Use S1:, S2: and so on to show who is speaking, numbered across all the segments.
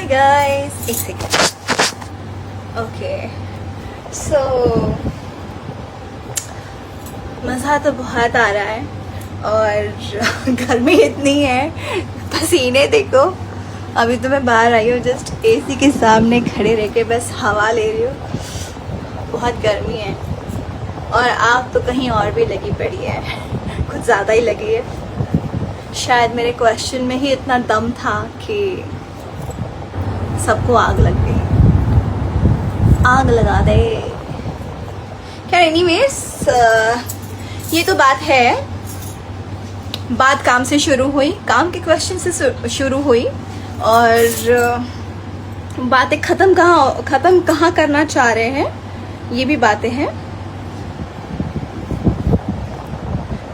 S1: Hi guys, एक second. Okay so मज़ा तो बहुत आ रहा है और गर्मी इतनी है, पसीने देखो। अभी तो मैं बाहर आई हूँ, जस्ट एसी के सामने खड़े रह के बस हवा ले रही हूँ। बहुत गर्मी है और आग तो कहीं और भी लगी पड़ी है, कुछ ज़्यादा ही लगी है। शायद मेरे क्वेश्चन में ही इतना दम था कि सबको आग लग गई। आग लगा दे। खैर एनीवेज, ये तो बात है। बात काम से शुरू हुई, काम के क्वेश्चन से शुरू हुई और बातें ख़त्म कहाँ करना चाह रहे हैं, ये भी बातें हैं।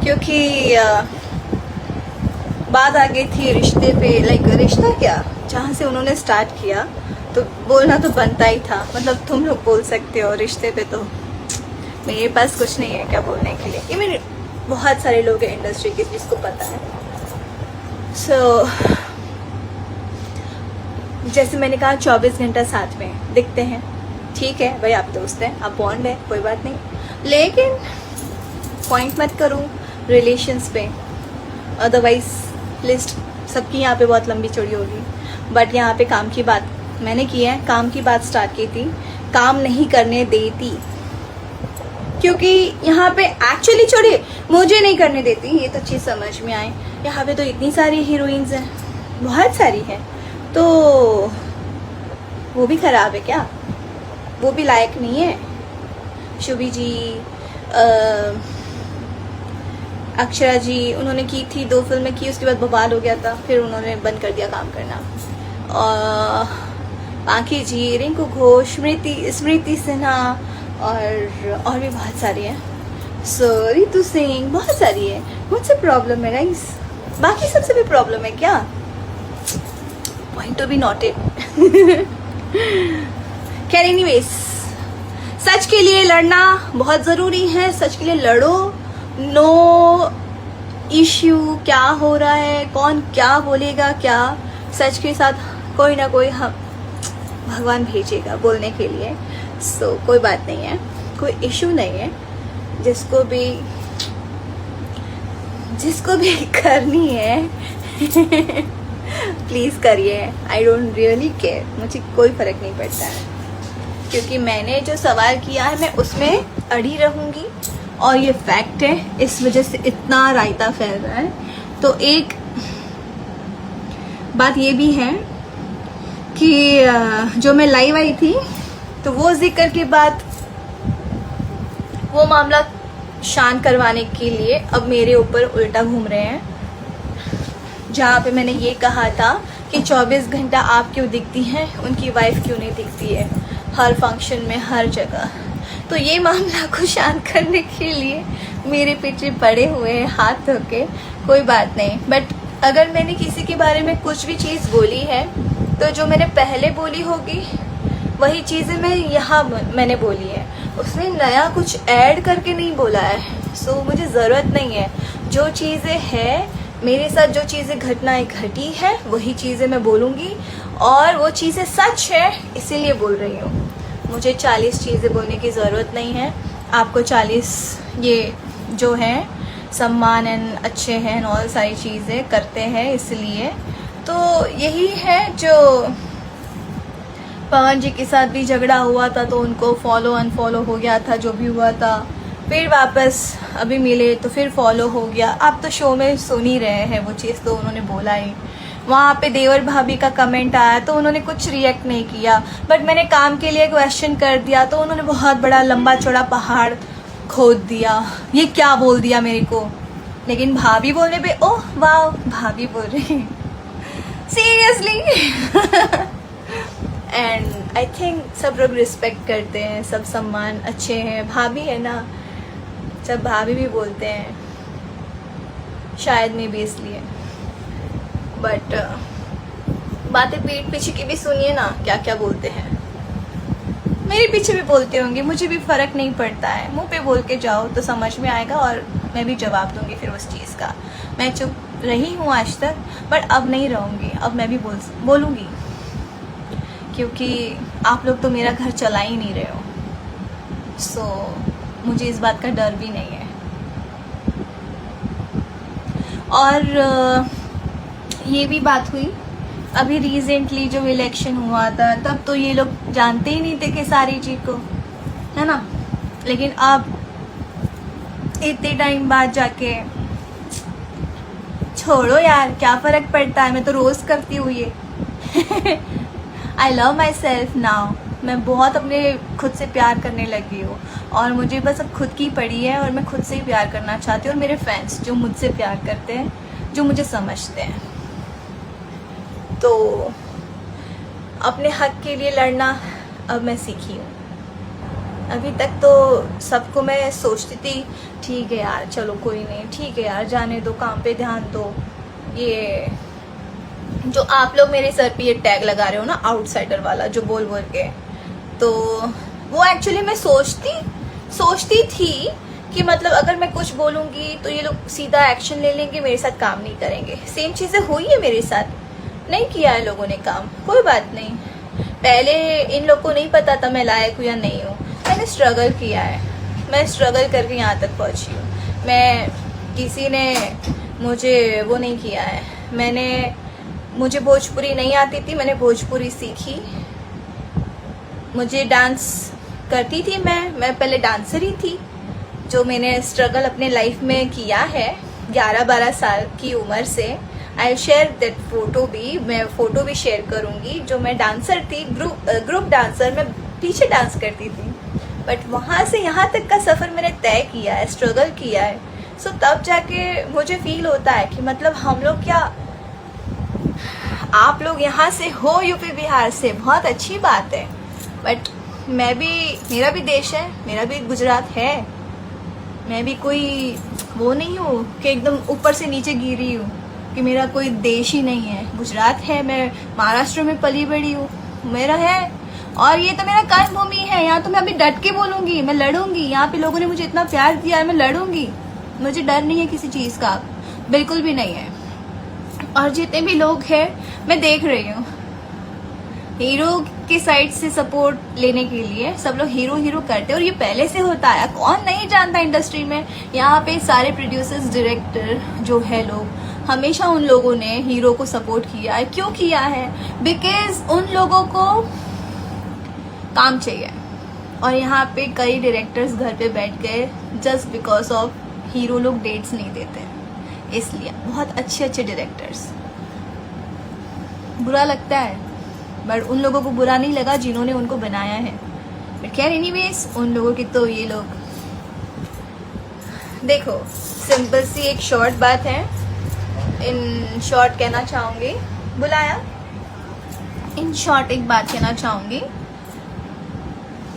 S1: क्योंकि बात आ गई थी रिश्ते पे, लाइक रिश्ता क्या, जहाँ से उन्होंने स्टार्ट किया तो बोलना तो बनता ही था। मतलब तुम लोग बोल सकते हो रिश्ते पे, तो मेरे पास कुछ नहीं है क्या बोलने के लिए। इवन बहुत सारे लोग हैं इंडस्ट्री के जिसको पता है। सो जैसे मैंने कहा 24 घंटा साथ में दिखते हैं, ठीक है भाई, आप दोस्त हैं, आप बॉन्ड है, कोई बात नहीं। लेकिन पॉइंट मत करूँ रिलेशंस पे, अदरवाइज लिस्ट सबकी यहाँ पे बहुत लंबी चौड़ी होगी। बट यहाँ पे काम की बात मैंने की है, काम की बात स्टार्ट की थी, काम नहीं करने देती। क्योंकि यहाँ पे एक्चुअली छोड़िए, मुझे नहीं करने देती, ये तो चीज़ समझ में आए। यहाँ पे तो इतनी सारी हीरोइंस हैं, बहुत सारी हैं, तो वो भी खराब है क्या? वो भी लायक नहीं है? शुभी जी, अक्षरा जी, उन्होंने की थी, 2 फिल्में की, उसके बाद बवाल हो गया था, फिर उन्होंने बंद कर दिया काम करना। और बाकी जी, रिंकू घोष, स्मृति सिन्हा और भी बहुत सारी हैं। सो रितु सिंह, बहुत सारी है। मुझसे प्रॉब्लम है गाइस, बाकी सबसे भी प्रॉब्लम है क्या? Point to be noted. खैर एनीवेज, सच के लिए लड़ना बहुत ज़रूरी है, सच के लिए लड़ो। नो इश्यू क्या हो रहा है, कौन क्या बोलेगा क्या, सच के साथ कोई ना कोई हम भगवान भेजेगा बोलने के लिए। सो कोई बात नहीं है, कोई इश्यू नहीं है। जिसको भी करनी है प्लीज़ करिए। आई डोंट रियली केयर, मुझे कोई फ़र्क नहीं पड़ता है। क्योंकि मैंने जो सवाल किया है मैं उसमें अड़ी रहूँगी और ये फैक्ट है, इस वजह से इतना रायता फैल रहा है। तो एक बात ये भी है कि जो मैं लाइव आई थी तो वो जिक्र के बाद वो मामला शांत करवाने के लिए अब मेरे ऊपर उल्टा घूम रहे हैं। जहाँ पे मैंने ये कहा था कि 24 घंटा आप क्यों दिखती हैं, उनकी वाइफ क्यों नहीं दिखती है हर फंक्शन में, हर जगह। तो ये मामला को शांत करने के लिए मेरे पीछे पड़े हुए हैं हाथ धो के। कोई बात नहीं, बट अगर मैंने किसी के बारे में कुछ भी चीज़ बोली है तो जो मैंने पहले बोली होगी वही चीज़ें मैं यहाँ मैंने बोली है, उसने नया कुछ ऐड करके नहीं बोला है। सो मुझे ज़रूरत नहीं है, जो चीज़ें हैं मेरे साथ, जो चीज़ें घटनाएं घटी है वही चीज़ें मैं बोलूँगी और वो चीज़ें सच है इसीलिए बोल रही हूँ। मुझे 40 चीज़ें बोलने की ज़रूरत नहीं है। आपको 40 ये जो हैं सम्मान एंड अच्छे हैं और सारी चीज़ें करते हैं, इसलिए तो यही है। जो पवन जी के साथ भी झगड़ा हुआ था तो उनको फॉलो अनफॉलो हो गया था, जो भी हुआ था, फिर वापस अभी मिले तो फिर फॉलो हो गया। आप तो शो में सुन ही रहे हैं, वो चीज़ तो उन्होंने बोला ही। वहाँ पे देवर भाभी का कमेंट आया तो उन्होंने कुछ रिएक्ट नहीं किया, बट मैंने काम के लिए क्वेश्चन कर दिया तो उन्होंने बहुत बड़ा लंबा चौड़ा पहाड़ खोद दिया। ये क्या बोल दिया मेरे को, लेकिन भाभी बोलने पे ओह वाह भाभी बोल रही सीरियसली। एंड आई थिंक सब लोग रिस्पेक्ट करते हैं, सब सम्मान अच्छे हैं। भाभी है ना, सब भाभी भी बोलते हैं, शायद मैं भी इसलिए। बट बातें पीठ पीछे की भी सुनिए ना, क्या क्या बोलते हैं। मेरे पीछे भी बोलते होंगे, मुझे भी फ़र्क नहीं पड़ता है। मुंह पे बोल के जाओ तो समझ में आएगा और मैं भी जवाब दूंगी फिर उस चीज़ का। मैं चुप रही हूँ आज तक, बट अब नहीं रहूँगी, अब मैं भी बोलूँगी। क्योंकि आप लोग तो मेरा घर चला ही नहीं रहे हो। सो मुझे इस बात का डर भी नहीं है। और ये भी बात हुई अभी रिसेंटली जो इलेक्शन हुआ था, तब तो ये लोग जानते ही नहीं थे कि सारी चीज को, है ना। लेकिन अब इतने टाइम बाद जाके, छोड़ो यार, क्या फर्क पड़ता है, मैं तो रोज करती हूँ ये। I love my self now. मैं बहुत अपने खुद से प्यार करने लगी हूँ और मुझे बस अब खुद की पड़ी है और मैं खुद से ही प्यार करना चाहती हूँ। और मेरे फैंस जो मुझसे प्यार करते हैं, जो मुझे समझते हैं, तो अपने हक के लिए लड़ना अब मैं सीखी हूँ। अभी तक तो सबको मैं सोचती थी ठीक है यार, चलो कोई नहीं, ठीक है यार, जाने दो, काम पे ध्यान दो। ये जो आप लोग मेरे सर पे ये टैग लगा रहे हो ना, आउटसाइडर वाला, जो बोल बोल के, तो वो एक्चुअली मैं सोचती थी कि मतलब अगर मैं कुछ बोलूँगी तो ये लोग सीधा एक्शन ले लेंगे, मेरे साथ काम नहीं करेंगे। सेम चीज़ें हुई है मेरे साथ, नहीं किया है लोगों ने काम, कोई बात नहीं। पहले इन लोग को नहीं पता था मैं लायक हूँ या नहीं हूँ। मैंने स्ट्रगल किया है, मैं स्ट्रगल करके यहाँ तक पहुँची हूँ। मैं किसी ने मुझे वो नहीं किया है। मुझे भोजपुरी नहीं आती थी, मैंने भोजपुरी सीखी। मुझे डांस करती थी मैं पहले डांसर ही थी। जो मैंने स्ट्रगल अपने लाइफ में किया है 11-12 साल की उम्र से, आई शेयर दैट फोटो भी, मैं फोटो भी शेयर करूँगी। जो मैं डांसर थी, ग्रुप डांसर, मैं पीछे डांस करती थी, बट वहाँ से यहाँ तक का सफ़र मैंने तय किया है, स्ट्रगल किया है। सो तब जाके मुझे फील होता है कि मतलब हम लोग क्या, आप लोग यहाँ से हो, यूपी बिहार से, बहुत अच्छी बात है, बट मेरा भी देश है, मेरा भी गुजरात है। मैं भी कोई वो नहीं हूँ कि एकदम ऊपर से नीचे गिरी हूँ कि मेरा कोई देश ही नहीं है। गुजरात है, मैं महाराष्ट्र में पली बड़ी हूँ, मेरा है। और ये तो मेरा कर्म भूमि है, यहाँ तो मैं अभी डट के बोलूँगी, मैं लड़ूंगी। यहाँ पे लोगों ने मुझे इतना प्यार दिया है, मैं लड़ूंगी। मुझे डर नहीं है किसी चीज़ का, बिल्कुल भी नहीं है। और जितने भी लोग हैं, मैं देख रही हूँ, हीरो की साइड से सपोर्ट लेने के लिए सब लोग हीरो करते हैं। और ये पहले से होता है, कौन नहीं जानता इंडस्ट्री में। यहाँ पे सारे प्रोड्यूसर्स, डायरेक्टर जो है लोग, हमेशा उन लोगों ने हीरो को सपोर्ट किया है। क्यों किया है? बिकॉज उन लोगों को काम चाहिए। और यहाँ पे कई डायरेक्टर्स घर पे बैठ गए जस्ट बिकॉज ऑफ हीरो लोग डेट्स नहीं देते, इसलिए। बहुत अच्छे डायरेक्टर्स, बुरा लगता है, बट उन लोगों को बुरा नहीं लगा जिन्होंने उनको बनाया है। बट खैर एनीवेज, उन लोगों की तो ये लोग, देखो सिंपल सी एक शॉर्ट बात है, इन शॉर्ट कहना चाहूँगी, बुलाया, इन शॉर्ट एक बात कहना चाहूँगी।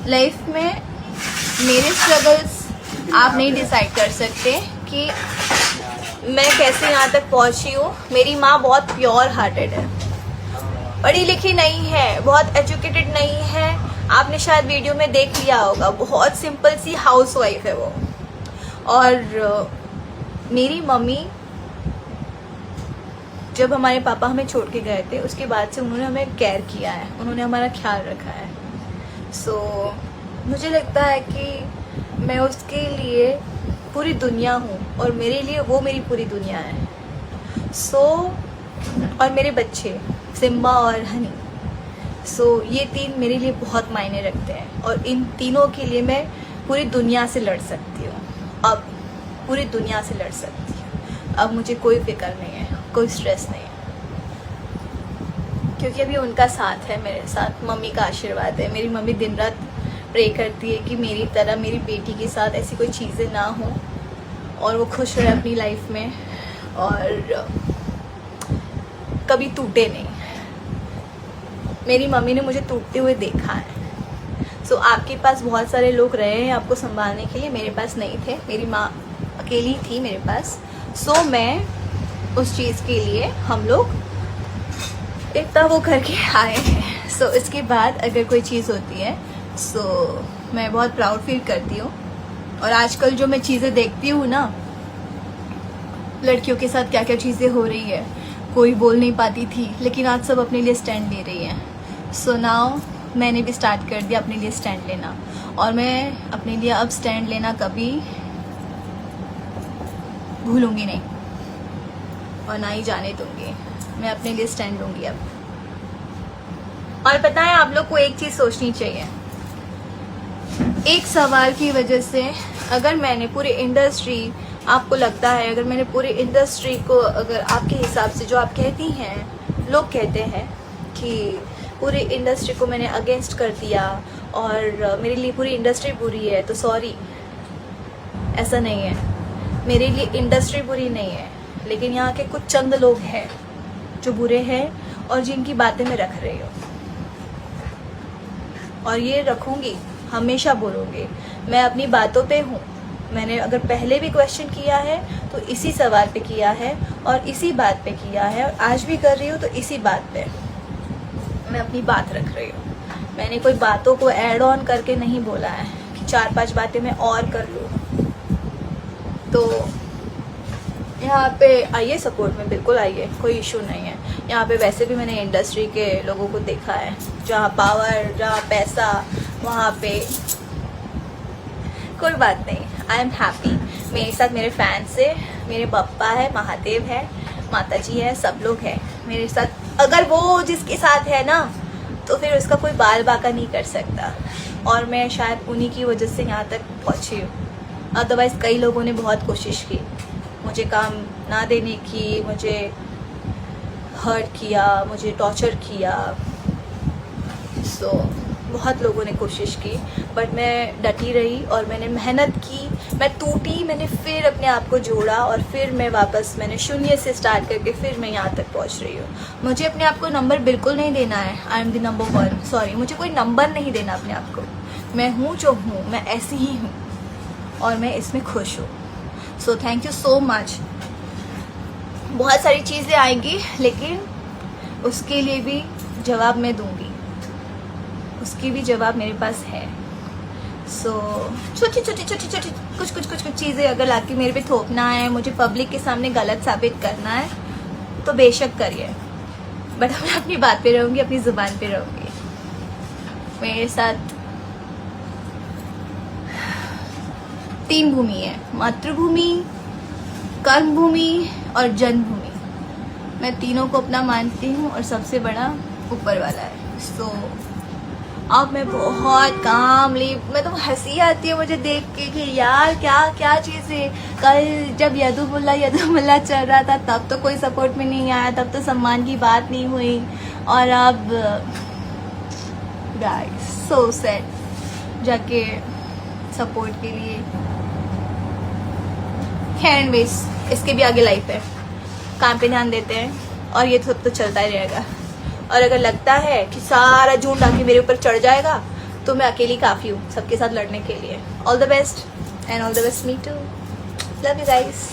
S1: लाइफ में मेरे स्ट्रगल्स आप नहीं डिसाइड कर सकते कि मैं कैसे यहाँ तक पहुँची हूँ। मेरी माँ बहुत प्योर हार्टेड है, पढ़ी लिखी नहीं है, बहुत एजुकेटेड नहीं है। आपने शायद वीडियो में देख लिया होगा, बहुत सिंपल सी हाउसवाइफ है वो। और मेरी मम्मी, जब हमारे पापा हमें छोड़ के गए थे, उसके बाद से उन्होंने हमें केयर किया है, उन्होंने हमारा ख्याल रखा है। सो मुझे लगता है कि मैं उसके लिए पूरी दुनिया हूँ और मेरे लिए वो मेरी पूरी दुनिया है। और मेरे बच्चे सिम्बा और हनी, ये तीन मेरे लिए बहुत मायने रखते हैं। और इन तीनों के लिए मैं पूरी दुनिया से लड़ सकती हूँ, अब पूरी दुनिया से लड़ सकती हूँ। अब मुझे कोई फिक्र नहीं है, कोई स्ट्रेस नहीं है, क्योंकि अभी उनका साथ है मेरे साथ, मम्मी का आशीर्वाद है। मेरी मम्मी दिन रात प्रे करती है कि मेरी तरह मेरी बेटी के साथ ऐसी कोई चीज़ें ना हो और वो खुश रहे अपनी लाइफ में और कभी टूटे नहीं। मेरी मम्मी ने मुझे टूटते हुए देखा है। आपके पास बहुत सारे लोग रहे हैं आपको संभालने के लिए, मेरे पास नहीं थे, मेरी माँ अकेली थी मेरे पास। मैं उस चीज़ के लिए हम लोग इतना वो करके आए हैं। इसके बाद अगर कोई चीज़ होती है मैं बहुत प्राउड फील करती हूँ। और आजकल जो मैं चीज़ें देखती हूँ ना, लड़कियों के साथ क्या क्या चीज़ें हो रही है, कोई बोल नहीं पाती थी लेकिन आज सब अपने लिए स्टैंड ले रही है। सो नाउ मैंने भी स्टार्ट कर दिया अपने लिए स्टैंड लेना, और मैं अपने लिए अब स्टैंड लेना कभी भूलूंगी नहीं और ना ही जाने दूंगी। मैं अपने लिए स्टैंड लूंगी अब। और पता है, आप लोग को एक चीज सोचनी चाहिए, एक सवाल की वजह से अगर मैंने पूरी इंडस्ट्री, आपको लगता है अगर मैंने पूरी इंडस्ट्री को, अगर आपके हिसाब से जो आप कहती हैं, लोग कहते हैं कि पूरी इंडस्ट्री को मैंने अगेंस्ट कर दिया और मेरे लिए पूरी इंडस्ट्री बुरी है, तो सॉरी, ऐसा नहीं है। मेरे लिए इंडस्ट्री बुरी नहीं है, लेकिन यहाँ के कुछ चंद लोग हैं जो बुरे हैं और जिनकी बातें मैं रख रही हूँ, और ये रखूँगी, हमेशा बोलूँगी। मैं अपनी बातों पे हूँ। मैंने अगर पहले भी क्वेश्चन किया है तो इसी सवाल पे किया है और इसी बात पे किया है, और आज भी कर रही हूँ तो इसी बात पे मैं अपनी बात रख रही हूँ। मैंने कोई बातों को ऐड ऑन करके नहीं बोला है कि 4-5 बातें मैं और कर लूँ। तो यहाँ पे आइए, सपोर्ट में बिल्कुल आइए, कोई इशू नहीं है। यहाँ पे वैसे भी मैंने इंडस्ट्री के लोगों को देखा है, जहाँ पावर, जहाँ पैसा, वहाँ पे कोई बात नहीं। I am happy. मेरे साथ मेरे फैंस है, मेरे पप्पा है, महादेव है, माता जी है, सब लोग हैं मेरे साथ। अगर वो जिसके साथ है ना, तो फिर उसका कोई बाल बाका नहीं कर सकता, और मैं शायद उन्हीं की वजह से यहाँ तक पहुँची हूँ। अदरवाइज़ कई लोगों ने बहुत कोशिश की मुझे काम ना देने की, मुझे हर्ट किया, मुझे टॉर्चर किया। सो बहुत लोगों ने कोशिश की, बट मैं डटी रही और मैंने मेहनत की। मैं टूटी, मैंने फिर अपने आप को जोड़ा, और फिर मैं वापस, मैंने शून्य से स्टार्ट करके फिर मैं यहाँ तक पहुँच रही हूँ। मुझे अपने आप को नंबर बिल्कुल नहीं देना है, I am the number 1। Sorry, मुझे कोई नंबर नहीं देना अपने आप को। मैं हूँ जो हूँ, मैं ऐसी ही हूँ और मैं इसमें खुश हूँ। So thank you so much. बहुत सारी चीज़ें आएंगी, लेकिन उसके लिए भी जवाब मैं दूंगी, उसकी भी जवाब मेरे पास है। सो छोटी कुछ चीज़ें अगर लाके मेरे पे थोपना है, मुझे पब्लिक के सामने गलत साबित करना है, तो बेशक करिए, बट मैं अपनी बात पे रहूँगी, अपनी ज़ुबान पे रहूँगी। मेरे साथ 3 भूमि है, मातृभूमि, कर्म भूमि और जन्मभूमि। मैं तीनों को अपना मानती हूँ, और सबसे बड़ा ऊपर वाला है। सो अब मैं बहुत कामली, मैं तो हंसी आती है मुझे देख के कि यार क्या क्या चीज़ें। कल जब यदुमुल्ला चल रहा था तब तो कोई सपोर्ट में नहीं आया, तब तो सम्मान की बात नहीं हुई, और अब गाइस सो सैड जाके सपोर्ट के लिए। खैर एंड इसके भी आगे लाइफ है, काम पे ध्यान देते हैं, और ये सब तो चलता ही रहेगा। और अगर लगता है कि सारा झूठ आके मेरे ऊपर चढ़ जाएगा, तो मैं अकेली काफ़ी हूँ सबके साथ लड़ने के लिए। All the best and all the best me too. Love you guys.